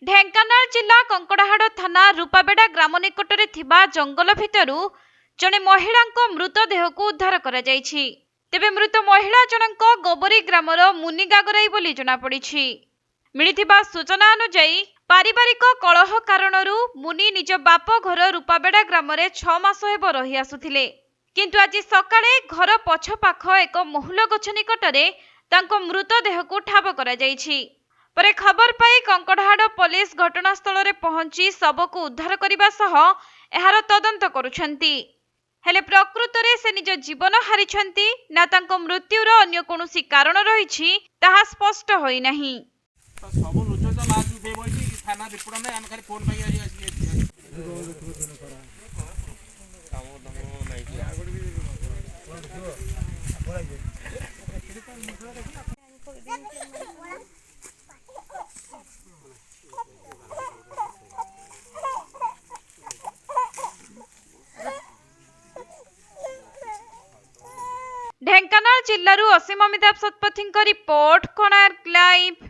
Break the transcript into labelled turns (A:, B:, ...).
A: ढेंकानाल जिला कंकड़ाहाड़ थाना रूपाबेड़ा ग्राम निकटरे थिबा जंगल भितरु जणे महिला मृतदेह को उद्धार करा जायछि। तेबे मृत महिला जनक गोबरी ग्रामर मुनिगागराई बोली जनापड़ी। मिलिथिबा सूचना अनुसार पारिवारिक कलह कारणरू मुनि निज बाप घर रूपाबेड़ा ग्राम 6 मास हेब रही आसुथिले, किंतु आज सकाळे घर पछपाख एक महुल गछ निकटरे तांको मृतदेह को ठाब करा जायछि। परे खबर पाई कंकड़ाहाड़ पुलिस घटनास्थल रे पहुंची शव को उद्धार करने सह एहार तदंत करुछंती। हेले प्रकृत रे से निज जीवन हारिछंती ना तांको मृत्युर अन्य कोनोसी कारण रहिछि ताहा स्पष्ट होई नाही।
B: सब लुचो तो लाज उठे बइछि थाना रिपोर्ट नै हम खाली फोन पाई आसी काम दमो नै कि आगड भी
A: ढेंकानाल जिल्लारू असीम अमिताभ सतपथी रिपोर्ट, कोणार्क लाइव।